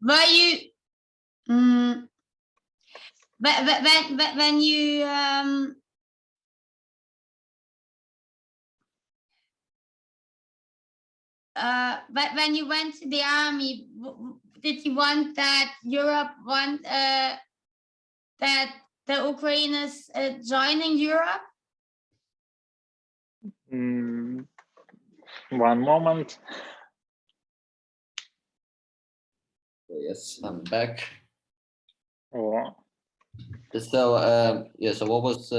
Were you when you when you went to the army, did you want that Europe that the Ukraine is joining Europe? One moment. Yes, I'm back. Oh. So, yeah, so what was,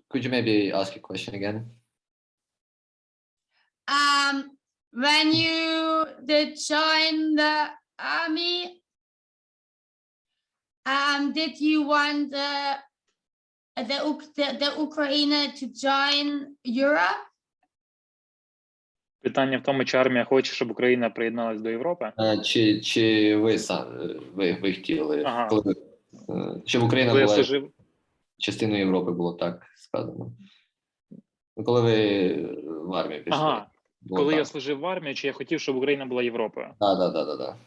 could you maybe ask a question again? When you did join the army, did you want the Ukraine to join Europe? Питання в тому, чи армія хоче, щоб Україна приєдналась до Європи? Чи ви ви хотіли, Ага. коли щоб Україна Коли я була служив... частиною Європи, було так сказано. Коли ви в армію пішли. Ага. Коли я служив в армії, чи я хотів, щоб Україна була Європою? Так.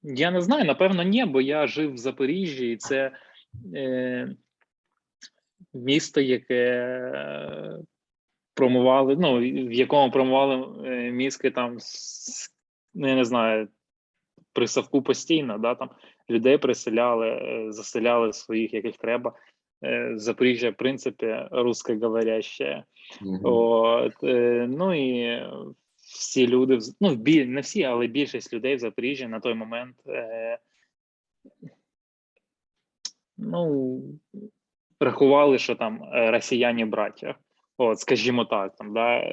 Я не знаю, напевно, ні, бо я жив в Запоріжжі, і це місто, яке промували, ну, в якому промували мізки там, я не знаю, при Савку постійно, да, там людей приселяли, заселяли своїх, яких треба. Запоріжжя, в принципі, русскоговоряще. От, ну і всі люди, ну, не всі, але більшість людей в Запоріжжі на той момент, ну, рахували, що там росіяни браття. От, скажімо так, там, да,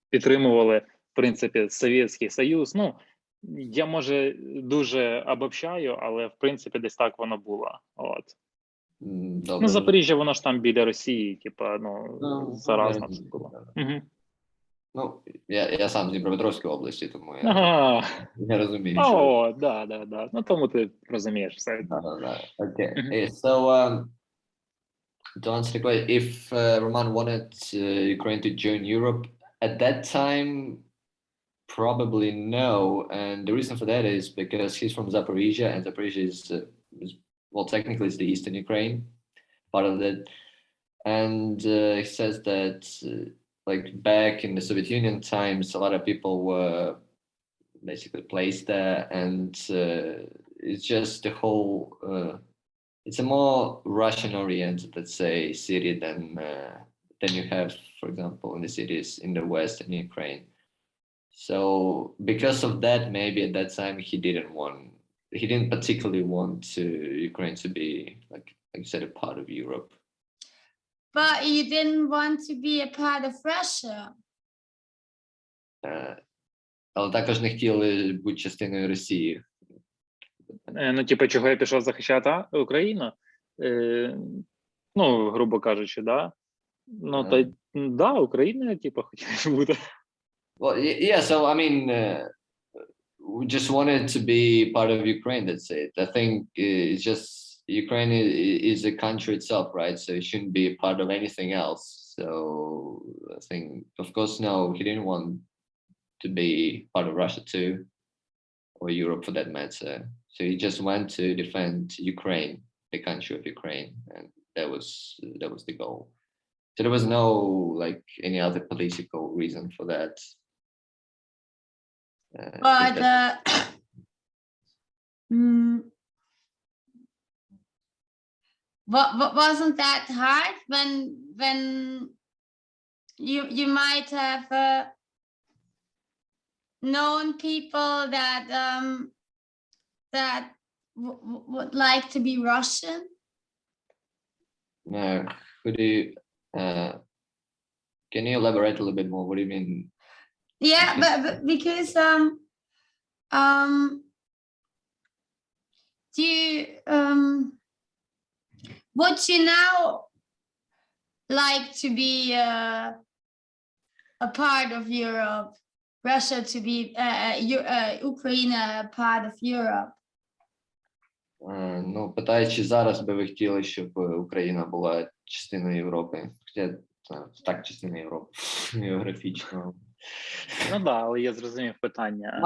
підтримували, в принципі, Совєтський Союз. Ну, я, може, дуже обобщаю, але, в принципі, десь так воно було. От. Добре. Ну, Запоріжжя, воно ж там біля Росії, типа, ну, заразно це було. Угу. Ну, я сам з Дніпропетровської області, тому я розумію, що... О, да. Ну, тому ти розумієш все. Окей. So, to answer the question, if Roman wanted Ukraine to join Europe, at that time, probably no. And the reason for that is because he's from Zaporizhia, and Zaporizhia is well, technically it's the eastern Ukraine, part of that. And he says that like back in the Soviet Union times, a lot of people were basically placed there, and it's just the whole, it's a more Russian-oriented, let's say, city than you have, for example, in the cities in the West and Ukraine. So because of that, maybe at that time he didn't particularly want Ukraine to be, like you said, a part of Europe. But you didn't want to be a part of Russia. Але також не хотіли бути частиною Росії. Ну, типу, чого я пішов захищати Україну? Ну, грубо кажучи, да? Ну, та, да, Україна, типу, хотіла бути. Well, yeah, so, I mean, we just wanted to be part of Ukraine, that's it. I think it's just, Ukraine is a country itself, right? So it shouldn't be a part of anything else. So I think, of course, no, he didn't want to be part of Russia too, or Europe for that matter. So he just went to defend Ukraine, the country of Ukraine, and that was the goal. So there was no like any other political reason for that. But wasn't that hard when you might have known people that that would like to be Russian? Could you can you elaborate a little bit more? What do you mean? Yeah, but because do you would you now like to be a part of Europe, Russia to be Ukraine a part of Europe? Ну, питаю, чи зараз би ви хотіли, щоб Україна була частиною Європи? Хоча так, частиною Європи, географічно. Ну да, але я зрозумів питання.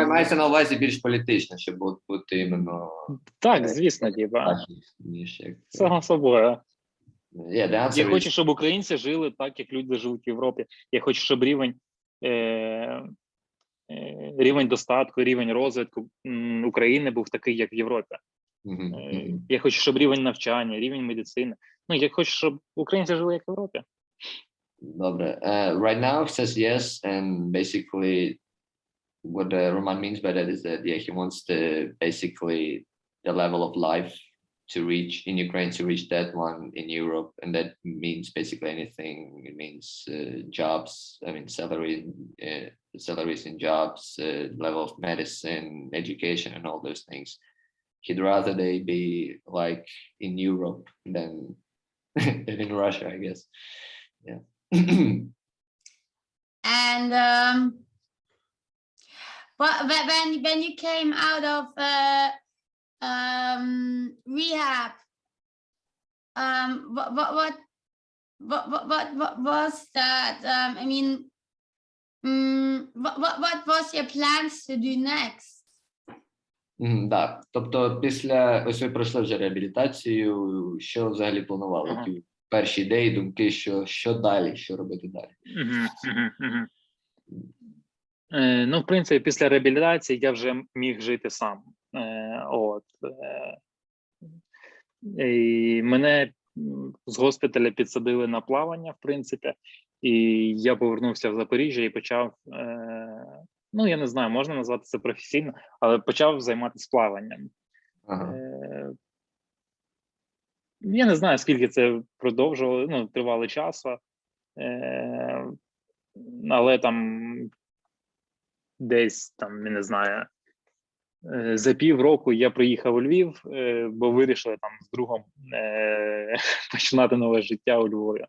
Мається на увазі більш політично, щоб бути іменно Так, звісно, діба. ніж як. Само собою. Yeah, the Я answer хочу, is щоб українці жили так, як люди живуть в Європі. Я хочу, щоб рівень достатку, рівень розвитку України був такий, як в Європі. Я хочу, щоб рівень навчання, рівень медицини. Ну, я хочу, щоб українці жили як в Європі. Добре. Right now he says yes, and basically what Roman means by that is that yeah, he wants basically the level of life to reach in Ukraine, to reach that one in Europe, and that means basically anything. It means jobs, I mean salaries in jobs, level of medicine, education, and all those things. He'd rather they be like in Europe than in Russia, I guess. Yeah. And when you came out of rehab, what was that? I mean, what was your plans to do next? Так, тобто після, ось ви пройшли вже реабілітацію, що взагалі планували? Які перші ідеї, думки, що далі, що робити далі? Ну, в принципі, після реабілітації я вже міг жити сам. І мене з госпіталя підсадили на плавання, в принципі, і я повернувся в Запоріжжя і почав, ну, я не знаю, можна назвати це професійно, але почав займатися плаванням. Я не знаю, скільки це продовжувало, ну, тривало часу, але там десь, там, я не знаю, за півроку я приїхав у Львів, бо вирішили там з другом починати нове життя у Львові.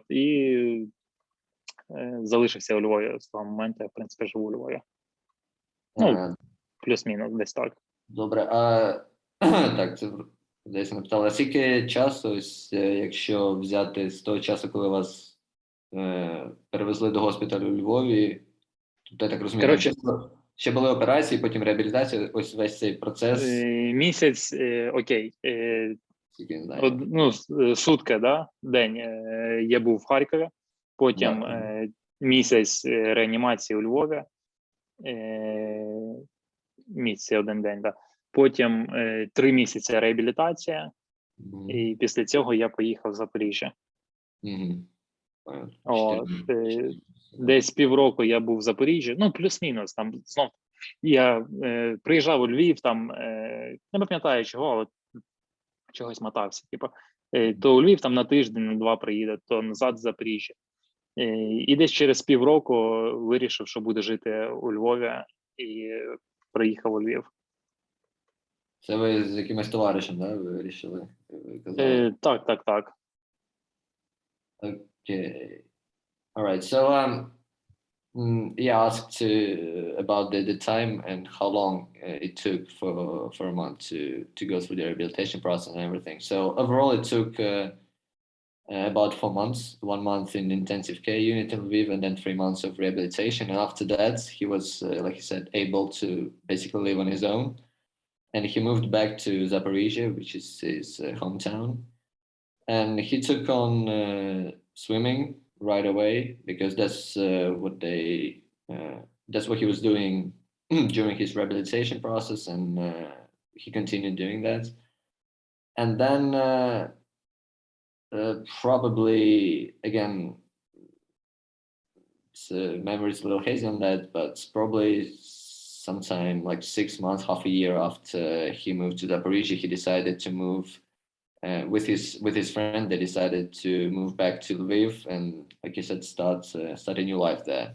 І залишився у Львові з того моменту, я, в принципі, живу у Львові. Ну, плюс-мінус, десь так. Добре, так, це десь написали. А скільки часу, ось, якщо взяти з того часу, коли вас перевезли до госпіталю у Львові, то я так розумію, коротше, ще були операції, потім реабілітація, ось весь цей процес. Місяць, окей. Сутки, да? День я був в Харкові, потім місяць реанімації у Львові, місяць один день, да. Потім 3 місяці реабілітація, і після цього я поїхав в Запоріжжя. Десь півроку я був в Запоріжжі, ну, плюс-мінус, там, знов, я приїжджав у Львів, там, не пам'ятаю чого, але чогось мотався, типу, то у Львів там на тиждень, на 2 приїде, то назад в Запоріжжя. І десь через півроку вирішив, що буду жити у Львові, і приїхав у Львів. Це ви з якимось товаришем, да, ви вирішили? Так. Okay. All right. So, yeah, asked about the time and how long it took for Roman to go through the rehabilitation process and everything. So overall, it took about 4 months. 1 month in intensive care unit in Lviv, and then 3 months of rehabilitation. And after that, he was, like he said, able to basically live on his own. And he moved back to Zaporizhia, which is his hometown. And he took on swimming right away, because that's what he was doing during his rehabilitation process, and he continued doing that. And then probably, again, memory's a little hazy on that, but probably sometime like 6 months, half a year after he moved to Zaporizhia, he decided to move with his friend. They decided to move back to Lviv and, like you said, start a new life there.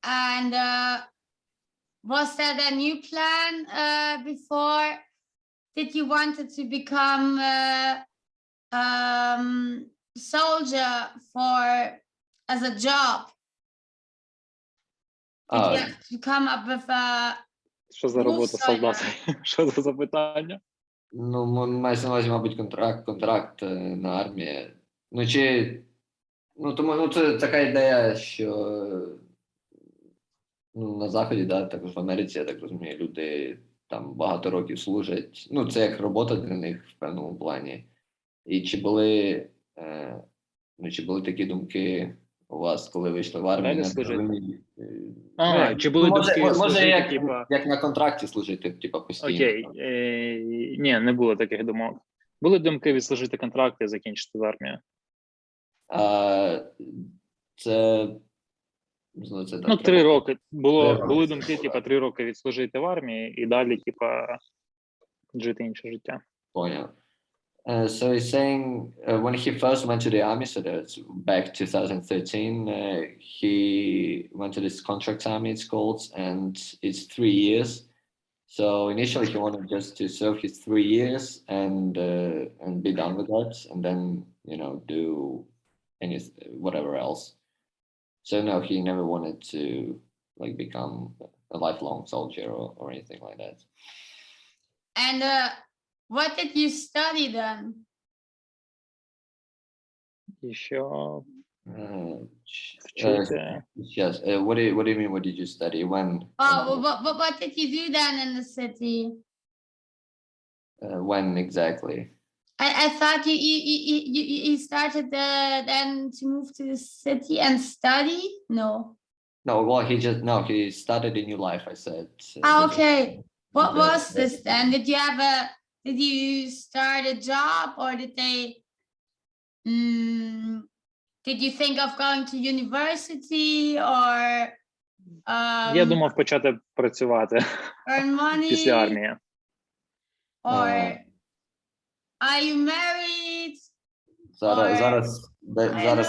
And was that a new plan before? Did you wanted to become soldier as a job? Did you have to come up with a Що за робота солдата? Що за запитання? Ну, мається на увазі, мабуть, контракт на армії. Ну, чи Тому це така ідея, що на Заході, да, також в Америці, я так розумію, люди там багато років служать. Це як робота для них в певному плані. І чи були такі думки у вас, коли вийшли в армію? Далі служити. Як, Чи були думки служити, як на контракті служити, постійно? Окей. Ні, не було таких думок. Були думки відслужити контракт і закінчити в армію. Це 3 роки. Були думки, 3 роки відслужити в армії і далі, жити інше життя. Поняв. So he's saying when he first went to the army, so that's back 2013, he went to this contract army, it's called, and it's 3 years. So initially he wanted just to serve his 3 years and be done with that, and then do whatever else. So no, he never wanted to become a lifelong soldier or anything like that. And what did you study then? І що Вчити. Yes. What do you mean? What did you study? When? What did you do then in the city? When exactly? I thought you started then to move to the city and study. No. No. Well, he started a new life. I said. Okay. What was this then? Did you start a job or did you think of going to university or я думав почати працювати earn money після армії. Or are you married? Зараз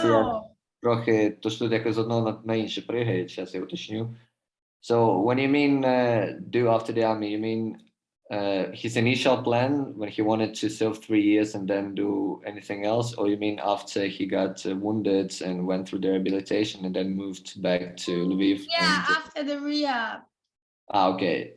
я трохи, то що якось з одного на інше пригає, зараз я уточню. So when you mean do after the army, you mean his initial plan when he wanted to serve 3 years and then do anything else, or you mean after he got wounded and went through the rehabilitation and then moved back to Lviv? Yeah, after the rehab. Окей.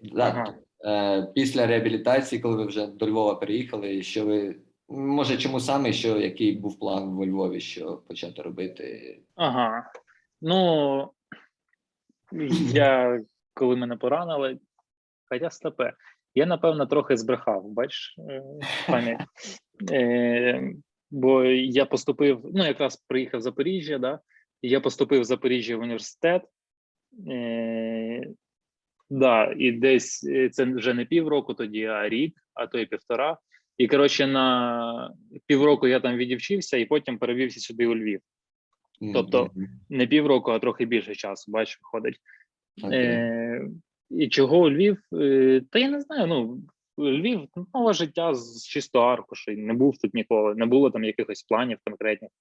Після реабілітації, коли ви вже до Львова переїхали, що ви, може, чому саме, який був план во Львові, що почати робити? Коли мене поранили, хоча стопе, я, напевно, трохи збрехав, бачиш, пам'ять. Бо я поступив, якраз приїхав в Запоріжжя, да? Я поступив в Запоріжжя в університет, і десь це вже не півроку тоді, а рік, а то й 1,5. І, коротше, на півроку я там відівчився і потім перевівся сюди у Львів. Тобто не півроку, а трохи більше часу, бачиш, виходить. І чого у Львів? Та я не знаю, Львів – нове життя з чистого аркушу, не був тут ніколи, не було там якихось планів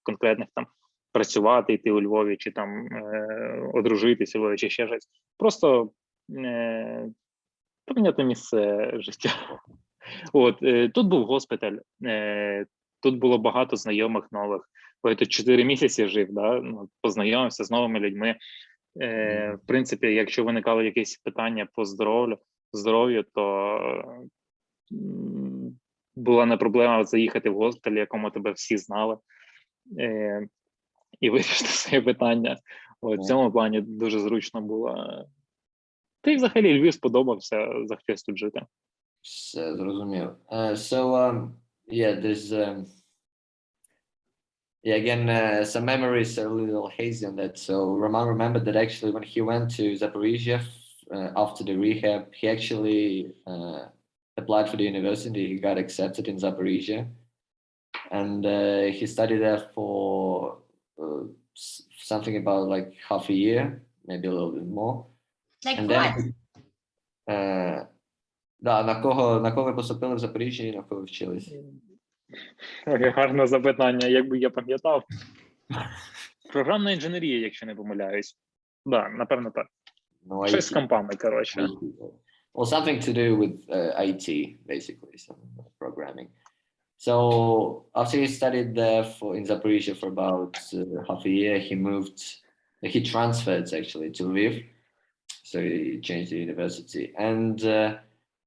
конкретних там працювати, йти у Львові, чи там одружитися у Львові, чи ще щось. Просто прийняти місце життя. Тут був госпіталь, тут було багато знайомих нових. Бо я тут 4 місяці жив, познайомився з новими людьми. В принципі, якщо виникали якісь питання по здоров'ю, то була не проблема заїхати в госпіталь, якому тебе всі знали, і вирішити своє питання. В цьому плані дуже зручно було. Та й взагалі Львів сподобався, захотілося тут жити. Все, зрозумів. Again, some memories are a little hazy on that. So Roman remembered that actually when he went to Zaporizhia after the rehab, he actually applied for the university. He got accepted in Zaporizhia, and he studied there for something about half a year, maybe a little bit more. And what? На кого ви поступили в Запоріжжі і на кого ви вчились? Гарне запитання, якби я пам'ятав. Програмна інженерія, якщо не помиляюсь. Напевно так. Щось з компами, коротше. Well, something to do with IT, basically, some programming. So after he studied there in Zaporizhia for about half a year, he transferred actually to Lviv. So he changed the university. And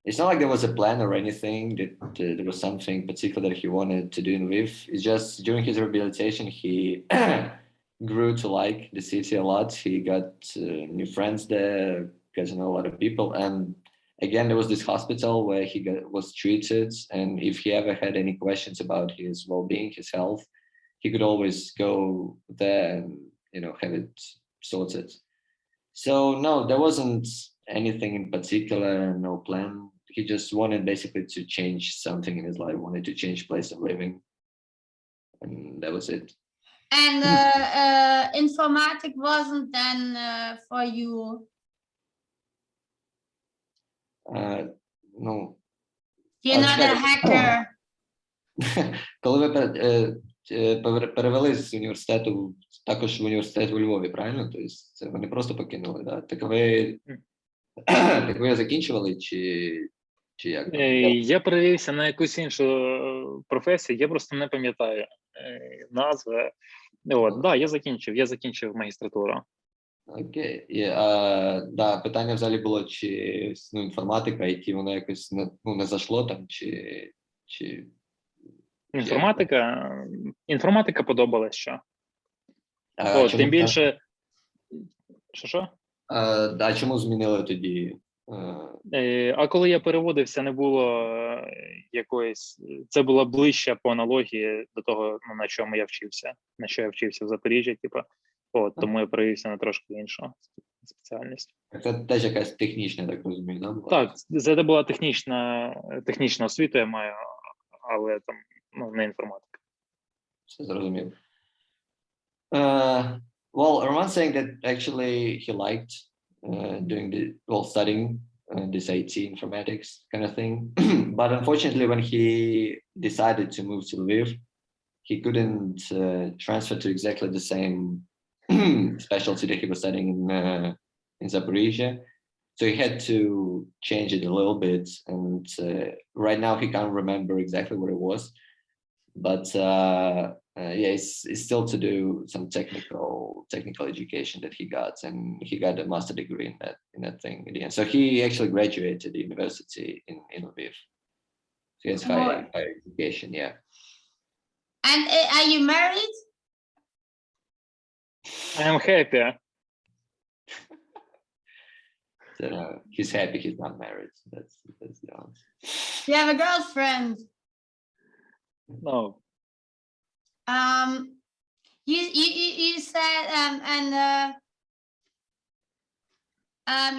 it's not like there was a plan or anything that there was something particular that he wanted to do in Lviv. It's just during his rehabilitation, grew to like the city a lot. He got new friends there, got to know a lot of people, and again there was this hospital where he was treated, and if he ever had any questions about his well-being, his health, he could always go there and have it sorted. So no, there wasn't anything in particular, no plan. He just wanted basically to change something in his life, wanted to change place of living, and that was it. And informatic wasn't then for you. Ну, You're not a hacker. Коли ви перевели з університету також в університет у Львові, правильно? Тобто це ви не просто покинули, да? Так ви закінчували чи як? Я перевівся на якусь іншу професію, я просто не пам'ятаю назви. Да, я закінчив магістратуру. Окей. Да, питання взагалі було, чи інформатика, IT, воно якось не зайшло там, чи... Інформатика подобалась ще. Тим більше... Що? А чому змінили тоді? А коли я переводився, не було якоїсь... Це було ближче по аналогії до того, на чому я вчився. На що я вчився в Запоріжжі, тому я перевівся на трошки іншу спеціальність. Це теж якась технічна, так розумію, да? Так, це була технічна освіта, я маю, але там, не інформатика. Все зрозумів. Well, Roman's saying that actually he liked studying this IT informatics kind of thing. But unfortunately, when he decided to move to Lviv, he couldn't transfer to exactly the same specialty that he was studying in Zaporizhia. So he had to change it a little bit. And right now he can't remember exactly what it was. But it's still to do some technical education that he got, and he got a master degree in that thing at the end. So he actually graduated the university in Lviv. So he has higher education, yeah. And are you married? I am happy. So, he's happy he's not married. That's the answer. You have a girlfriend? No. You said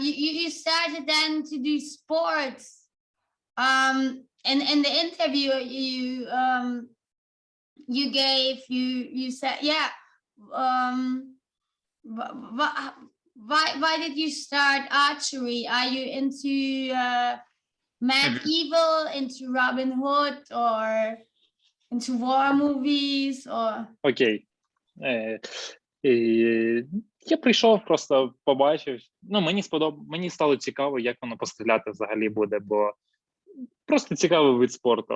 you started then to do sports. In the interview you gave, you said, yeah. Why did you start archery? Are you into medieval, into Robin Hood, or into war movies, or... Окей. Я прийшов, просто побачив. Мені стало цікаво, як воно постріляти взагалі буде, бо просто цікавий вид спорту,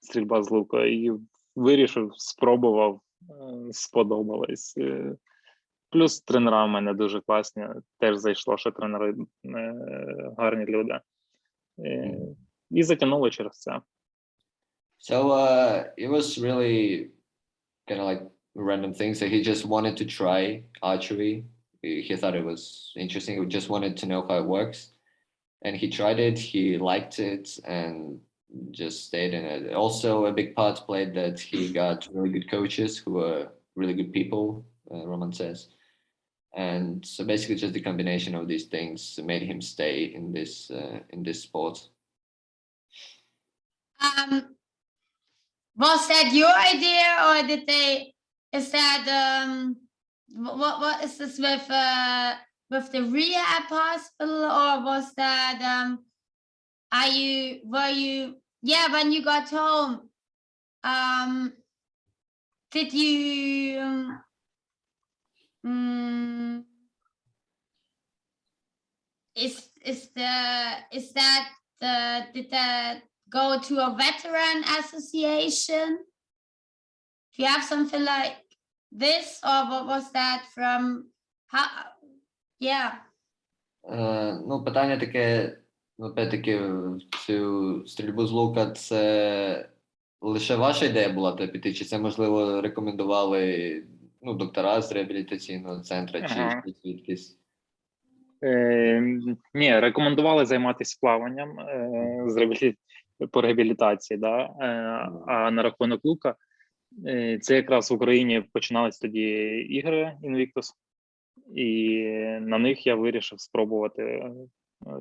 стрільба з лука. І вирішив, спробував, сподобалось. Плюс тренера в мене дуже класні, теж зайшло, що тренери гарні люди. І затягнуло через це. So it was really kind of like random things. So he just wanted to try archery. He thought it was interesting. He just wanted to know how it works. And he tried it. He liked it and just stayed in it. Also, a big part played that he got really good coaches who were really good people, Roman says. And so basically just the combination of these things made him stay in this sport. Was that your idea, or what is this with the rehab hospital, or was that when you got home, did you did that go to a veteran association? Do you have something like this, or what was that from? Питання таке, опять-таки, цю стрільбу з лука, це лише ваша ідея була піти, чи це, можливо, рекомендували ну, доктора з реабілітаційного центру Ага. чи звідкись? Ні, рекомендували займатися плаванням по реабілітації, да? А на рахунок лука, це якраз в Україні починались тоді ігри Invictus, і на них я вирішив спробувати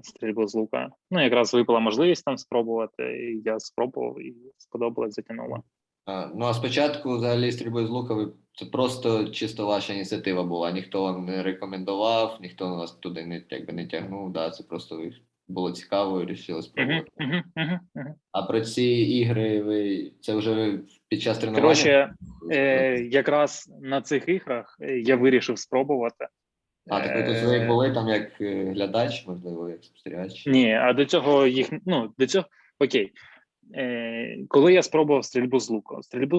стрільбу з лука. Ну, якраз випала можливість там спробувати, і я спробував, і сподобалось, затягнуло. Ну, а спочатку взагалі стрільбою з лука це просто чисто ваша ініціатива була, ніхто вам не рекомендував, ніхто вас туди не тягнув, да, це просто було цікаво і вирішили спробувати. А про ці ігри це вже під час тренування? Коротше, якраз на цих іграх я вирішив спробувати. Так ви тут були там як глядач, можливо, як спостерігач? Ні, а до цього окей. Коли я спробував стрільбу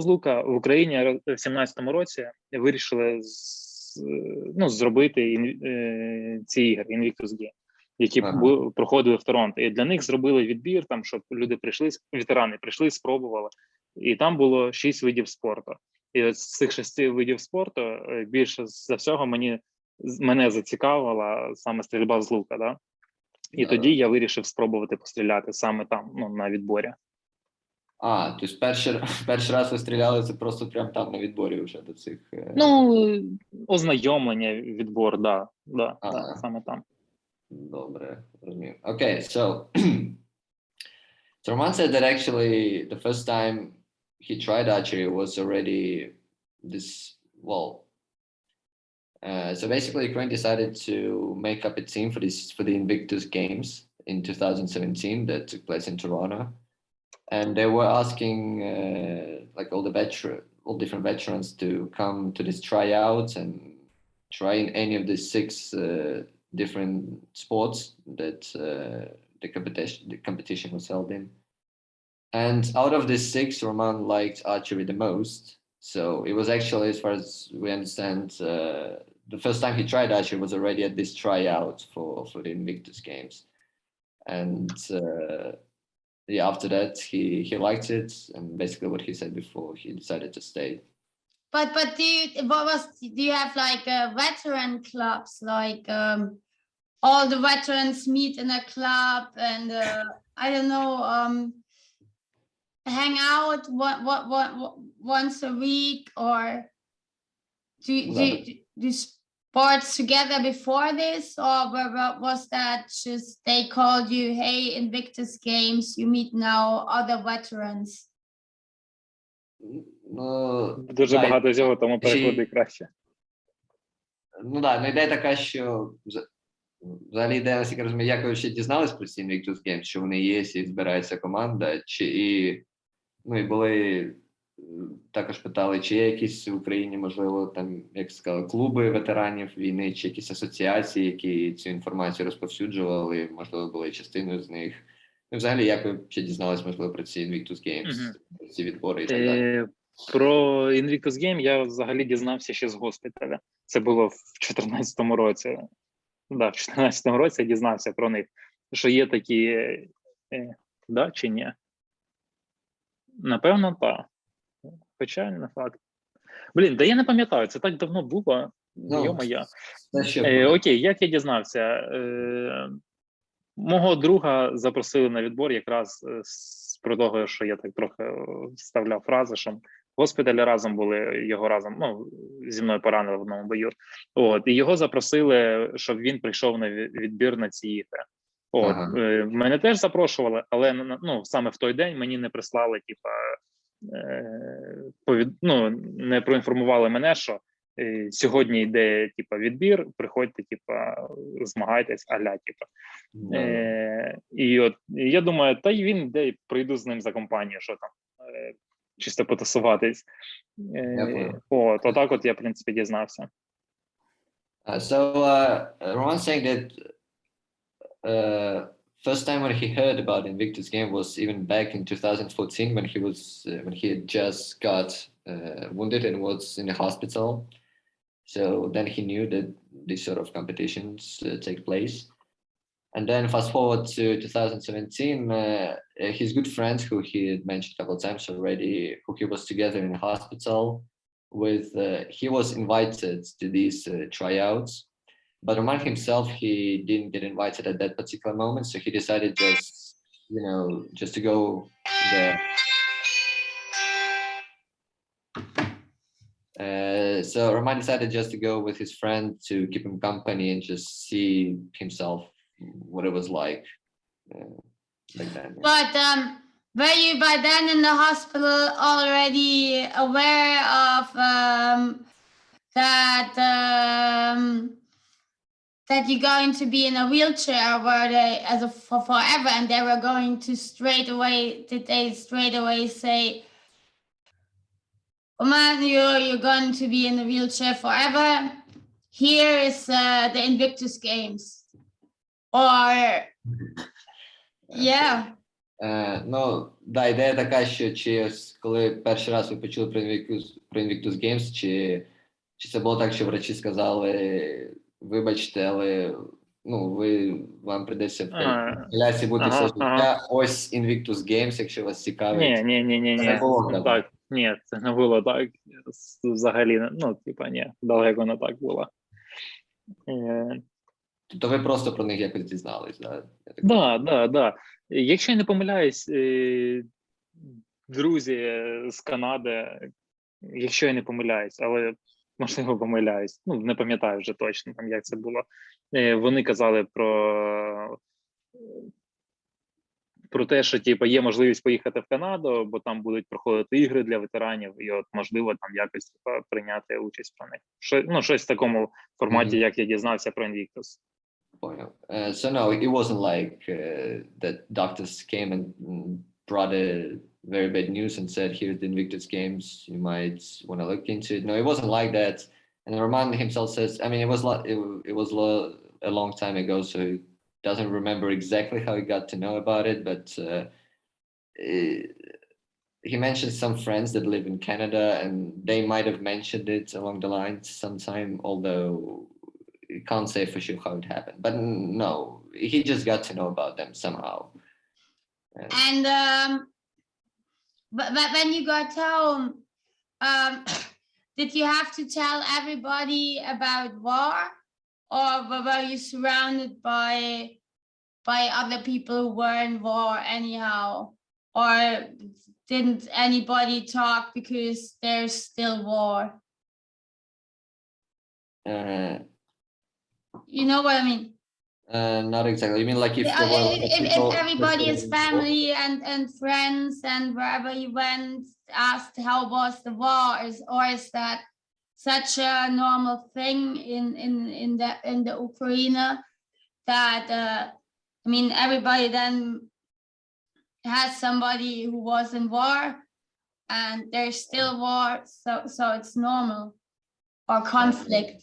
з лука в Україні в 17-му році вирішили зробити ці ігри Invictus Game, які проходили в Торонто. І для них зробили відбір, там, щоб люди прийшли, ветерани прийшли, спробували. І там було 6 видів спорту. І з цих 6 видів спорту більше за всього мене зацікавила саме стрільба з лука. Да? І тоді я вирішив спробувати постріляти саме там, на відборі. Тобто перший раз ви стріляли, це просто прямо там на відборі вже до цих... Ознайомлення, відбор, да, саме там. Добре, розумію. Okay, so Roman said that actually the first time he tried archery was already this, so basically Ukraine decided to make up a team for the Invictus Games in 2017 that took place in Toronto. And they were asking all different veterans to come to this tryouts and try in any of the 6 different sports that the competition was held in. And out of the 6, Roman liked archery the most. So it was actually, as far as we understand, the first time he tried archery was already at this tryout for the Invictus Games. And after that, he liked it, and basically what he said before, he decided to stay. But do you have like veteran clubs, like all the veterans meet in a club and I don't know, hang out once a week, or do sports together before this, or was that just they called you, hey, Invictus Games, you meet now other veterans? Дуже багато всього, тому переклади краще. Ідея така, що взагалі ідея, наскільки розумію, як ви ще дізнались про ці Invictus Games, що вони є, і збирається команда, і були, також питали, чи є якісь в Україні, можливо, там, як сказали, клуби ветеранів війни, чи якісь асоціації, які цю інформацію розповсюджували, можливо, були частиною з них. Взагалі, як ви ще дізнались, можливо, про ці Invictus Games, про ці відбори і так далі? Про Invictus Game я взагалі дізнався ще з госпіталя. Це було в 2014 році. Да, в 2014 році я дізнався про них, що є такі, да чи ні? Напевно, так. Хоча не факт. Да я не пам'ятаю, це так давно було. Йо-моє. Окей, як я дізнався? Мого друга запросили на відбор якраз з про того, що я так трохи вставляв фрази, що госпіталі разом були, його разом, зі мною поранили в одному бою. І його запросили, щоб він прийшов на відбір на ці ігри. Мене теж запрошували, але саме в той день мені не прислали, не проінформували мене, що сьогодні йде відбір, приходьте, змагайтесь, і я думаю, та й він йде, прийду з ним за компанію, що там, чисто потусуватись. Отак я, в принципі, дізнався. So, Roman saying that first time when he heard about Invictus Game was even back in 2014 when he had just got wounded and was in the hospital. So then he knew that these sort of competitions take place. And then fast forward to 2017, his good friends, who he had mentioned a couple of times already, who he was together in the hospital, he was invited to these tryouts, but Roman himself, he didn't get invited at that particular moment, so he decided just to go there. So Roman decided just to go with his friend to keep him company and just see himself what it was like then. But were you by then in the hospital already aware of that you're going to be in a wheelchair? Were they for forever, and they were going to did they straight away say, oh man, you're going to be in a wheelchair forever? Here is the Invictus Games. Or yeah. Ну, да, ідея така, що коли перший раз ви почули про Invictus Games, чи це було так, що врачі сказали, вибачте, але вам прийдеться в калясі бути все життя, ось Invictus Games, якщо вас цікавить. Ні. Так, ні, це не було так. Взагалі, ні, далеко не так було. Тобто ви просто про них якось дізнались, так? Так. Якщо я не помиляюсь, друзі з Канади, якщо я не помиляюсь, але можливо помиляюсь, не пам'ятаю вже точно, як це було, вони казали про те, що є можливість поїхати в Канаду, бо там будуть проходити ігри для ветеранів, і от можливо там якось прийняти участь про них. Щось в такому форматі, як я дізнався про Invictus. So no, it wasn't like that doctors came and brought a very bad news and said, here's the Invictus Games, you might want to look into it. No, it wasn't like that. And Roman himself says, I mean, it was a long time ago, so he doesn't remember exactly how he got to know about it, but he mentioned some friends that live in Canada, and they might have mentioned it along the lines sometime, although you can't say for sure how it happened. But no, he just got to know about them somehow. And but when you got home, did you have to tell everybody about war, or were you surrounded by other people who were in war anyhow, or didn't anybody talk because there's still war? You know what I mean? Not exactly. You mean like if everybody is family and friends, and wherever you went, asked how was the war, or is that such a normal thing in the Ukraine that I mean, everybody then has somebody who was in war, and there's still war, so it's normal, or conflict.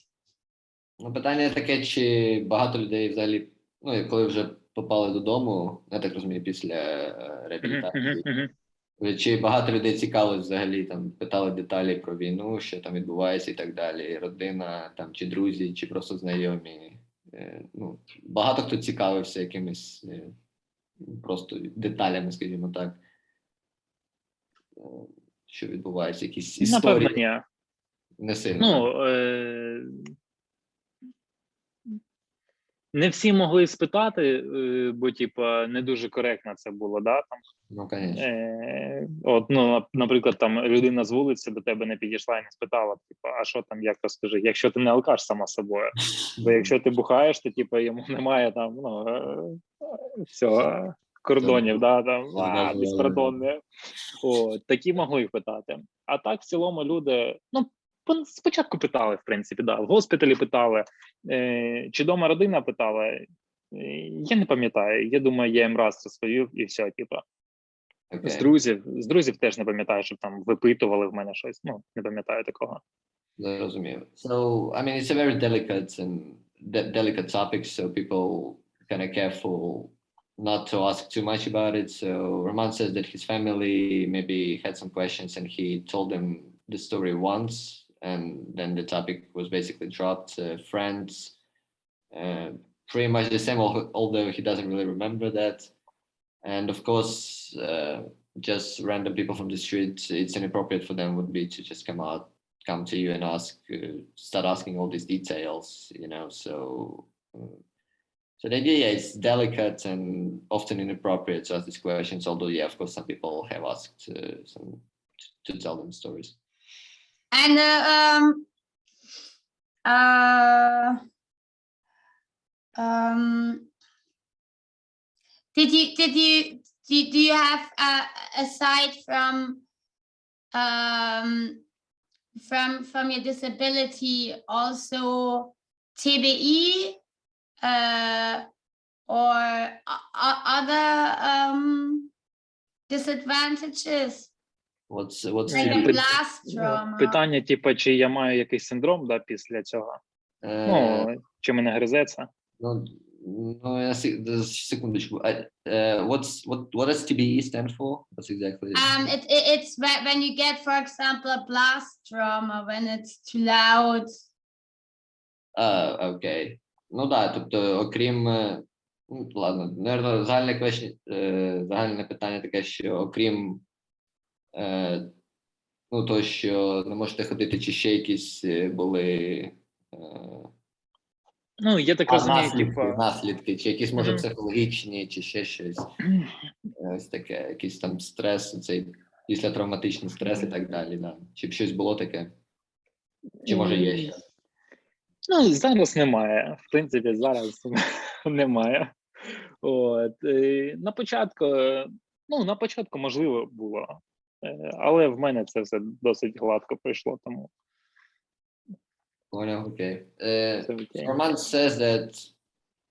Питання таке, чи багато людей взагалі, коли вже попали додому, я так розумію, після реабілітації, чи багато людей цікавилось взагалі, там, питали деталі про війну, що там відбувається і так далі, родина, там, чи друзі, чи просто знайомі. Багато хто цікавився якимись просто деталями, скажімо так, що відбувається, якісь історії. Напевно, ні. Не сильно. Не всі могли спитати, бо не дуже коректно це було, да? Ну, звісно. Наприклад, там людина з вулиці до тебе не підійшла і не спитала, а що там, як розкажи, якщо ти не алкаш, само собою. Бо якщо ти бухаєш, то йому немає там, все, кордонів, да, там, безкордонне. Такі могли питати. А так, в цілому, люди, спочатку питали, в принципі, да, в госпіталі питали, чи дома родина питала, я не пам'ятаю, я думаю, я їм раз розповів і все, Okay. З друзів теж не пам'ятаю, щоб там випитували в мене щось, не пам'ятаю такого. Зрозумів. So, I mean, it's a very delicate topic, so people kind of careful not to ask too much about it. So Roman says that his family maybe had some questions and he told them the story once, and then the topic was basically dropped. Friends, pretty much the same, although he doesn't really remember that. And of course, just random people from the street, it's inappropriate for them would be to just come out come to you and start asking all these details, so the idea is delicate and often inappropriate to ask these questions, although, yeah, of course, some people have asked to tell them stories. And do you have aside from your disability also TBI or other disadvantages? What's Like a blast trauma. Питання, типу, чи я маю якийсь синдром, да, після цього? Чи мене гризеться? Секундочку. What does TBE stand for? What's exactly? It's when you get, for example, a blast trauma, when it's too loud. Окей. Ну да, тобто, окрім, ладно, наверно, загальне питання таке, що окрім того, що не можете ходити, чи ще якісь були я так розумію, наслідки, чи якісь, може, психологічні, чи ще щось. Ось таке, якийсь там стрес, цей післятравматичний стрес і так далі. Да. Чи щось було таке? Чи може є ще? Зараз немає. В принципі, зараз немає. На початку можливо було, але в мене це все досить гладко пройшло, тому. Okay. Roman says that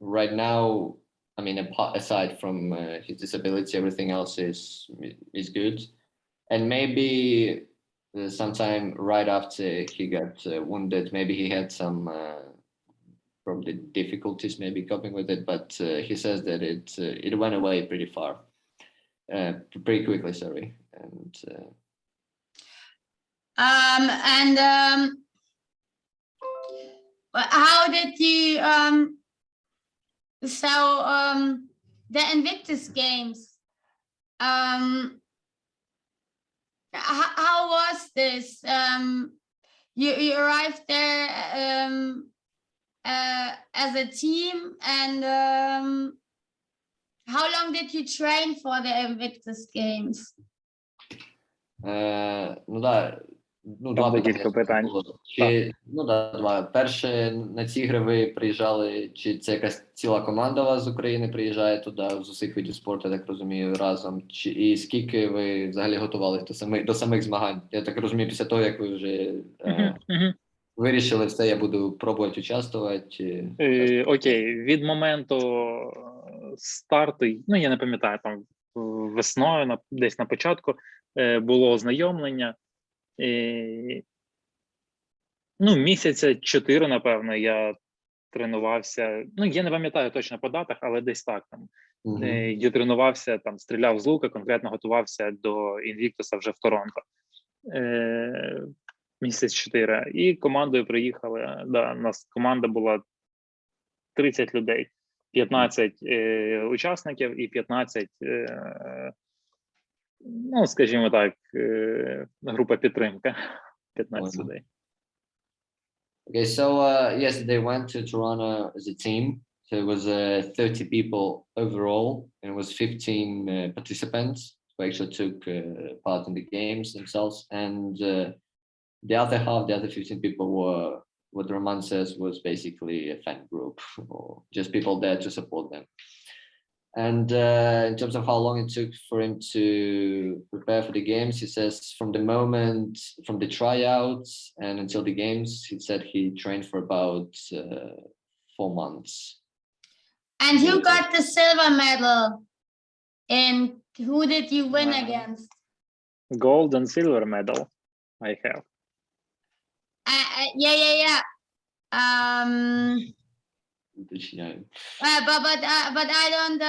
right now, I mean, aside from his disability, everything else is good, and maybe sometime right after he got wounded, maybe he had some probably difficulties, maybe coping with it. But he says that it went away pretty quickly. Sorry, and how did you the Invictus Games? How was this? You arrived there as a team, and how long did you train for the Invictus Games? Два питання. Два. Перше, на ці ігри ви приїжджали, чи це якась ціла команда у вас з України приїжджає туди, з усіх видів спорту, я так розумію, разом? І скільки ви взагалі готувалися до самих змагань? Я так розумію, після того, як ви вже вирішили все, я буду пробувати участвувати? Окей, від моменту старту, я не пам'ятаю, там весною, десь на початку, було ознайомлення. Місяця 4, напевно, я тренувався. Я не пам'ятаю точно по датах, але десь так там. Я тренувався, там стріляв з лука, конкретно готувався до Інвіктуса вже в Торонто. Місяць 4. І командою приїхали. Да, у нас команда була 30 людей, 15 учасників і 15 скажімо так, група підтримки, 15 людей. Okay, so yes, they went to Toronto as a team. So it was 30 people overall, and it was 15 participants who actually took part in the games themselves. And the other half, the other 15 people were, what Roman says, was basically a fan group, or just people there to support them. And in terms of how long it took for him to prepare for the games, he says from the tryouts and until the games, he said he trained for about 4 months. And who got the silver medal? And who did you win against? Gold and silver medal I have. Yeah. But I don't.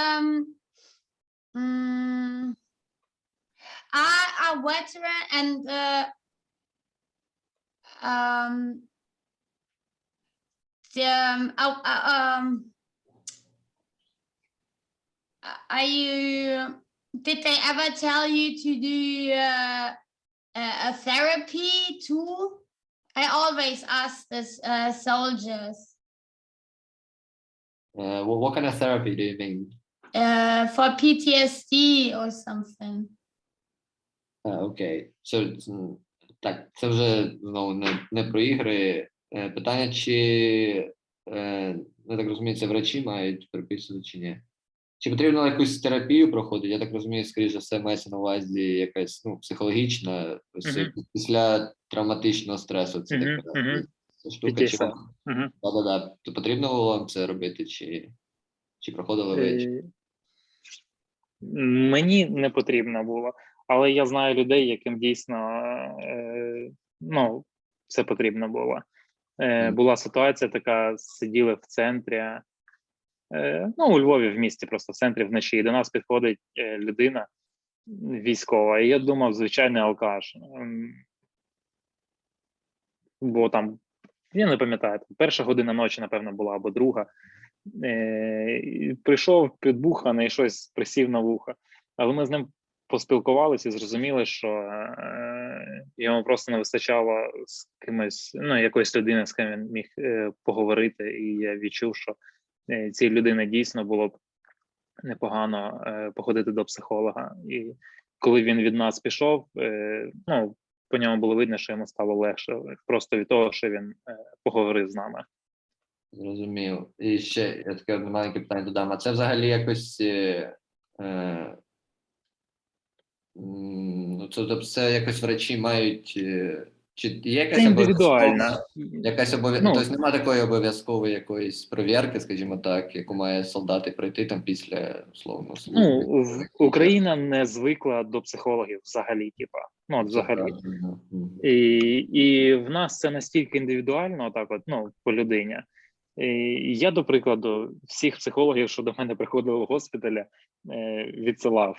A veteran and did they ever tell you to do a therapy too? I always ask this soldiers What kind of therapy do you mean? for PTSD or something. Окей. Так, це вже знову не про ігри. Питання, чи я так розумію, це врачі мають приписувати чи ні? Чи потрібно якусь терапію проходити? Я так розумію, скоріше за все, мається на увазі якась психологічна, після травматичного стресу. Це така штука, чи вам то потрібно було вам це робити, чи проходили ви? Мені не потрібно було, але я знаю людей, яким дійсно ну, це потрібно було. Була ситуація така, сиділи в центрі, ну, у Львові в місті, просто в центрі вночі, і до нас підходить людина військова, і я думав, звичайний алкаш. Бо там, я не пам'ятаю, перша година ночі, напевно, була, або друга. Прийшов підбуханий, щось присів на вуха. Але ми з ним поспілкувалися і зрозуміли, що йому просто не вистачало з кимось, ну, якоїсь людини, з ким він міг поговорити. І я відчув, що цій людині дійсно було б непогано походити до психолога. І коли він від нас пішов, ну, по ньому було видно, що йому стало легше просто від того, що він поговорив з нами. Зрозумів. І ще я таке маленьке питання додам. А це взагалі якось ну, тобто це якось врачі мають, чи є якась індивідуально. Тобто немає такої обов'язкової якоїсь перевірки, скажімо так, яку має солдати пройти там після условно служби? Ну, Україна не звикла до психологів взагалі, взагалі. І в нас це настільки індивідуально, так от, ну, по людині. І я, до прикладу, всіх психологів, що до мене приходили в госпіталі, відсилав,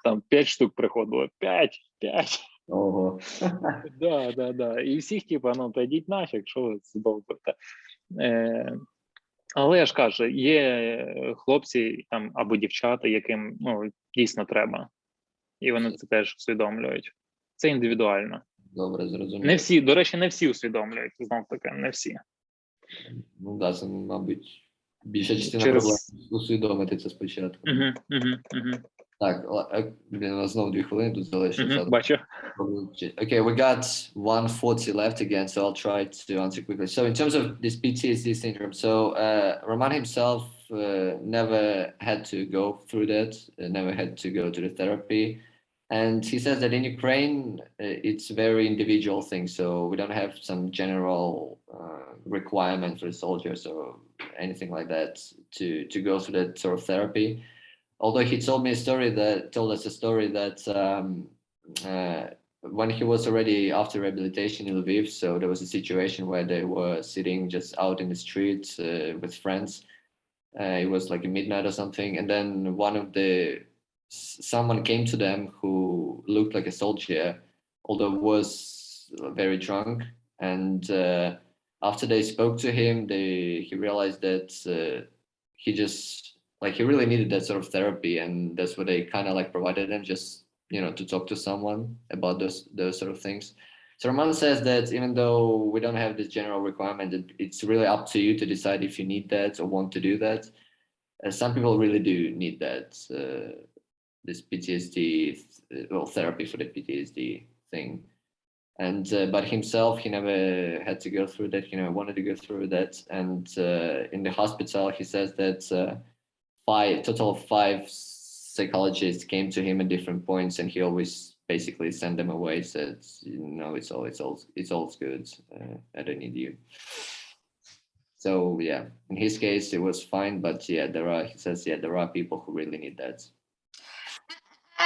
там 5 штук приходило, 5. Ого. Да. І всіх, та йдіть нафіг, що ви здовбите. Але я ж кажу, є хлопці там або дівчата, яким, ну, дійсно треба. І вони це теж усвідомлюють. Це індивідуально. Добре, зрозуміло. Не всі, до речі, не всі усвідомлюють, знов таки, не всі. Ну так, це, мабуть, більша частина проблем усвідомити це спочатку. Так, блін, у нас знову 2 хвилини тут залишилося. Бачу. Okay, we got 1:40 left again, so I'll try to answer quickly. So in terms of this PTSD syndrome, so Roman himself never had to go through that, never had to go to the therapy. And he says that in Ukraine, it's a very individual thing. So we don't have some general requirement for soldiers or anything like that to go through that sort of therapy. Although he told us a story that when he was already after rehabilitation in Lviv, so there was a situation where they were sitting just out in the streets with friends. It was like midnight or something, and then someone came to them who looked like a soldier, although was very drunk. And after they spoke to him, he realized that he really needed that sort of therapy, and that's what they kind of like provided them, just, you know, to talk to someone about those sort of things. So Roman says that even though we don't have this general requirement, it's really up to you to decide if you need that or want to do that. Some people really do need that, this PTSD, therapy for the PTSD thing. And but himself, he never had to go through that. He never wanted to go through that. And in the hospital, he says that total of 5 psychologists came to him at different points, and he always basically sent them away. Said, "No, it's all good. I don't need you." So yeah, in his case, it was fine. But yeah, there are people who really need that.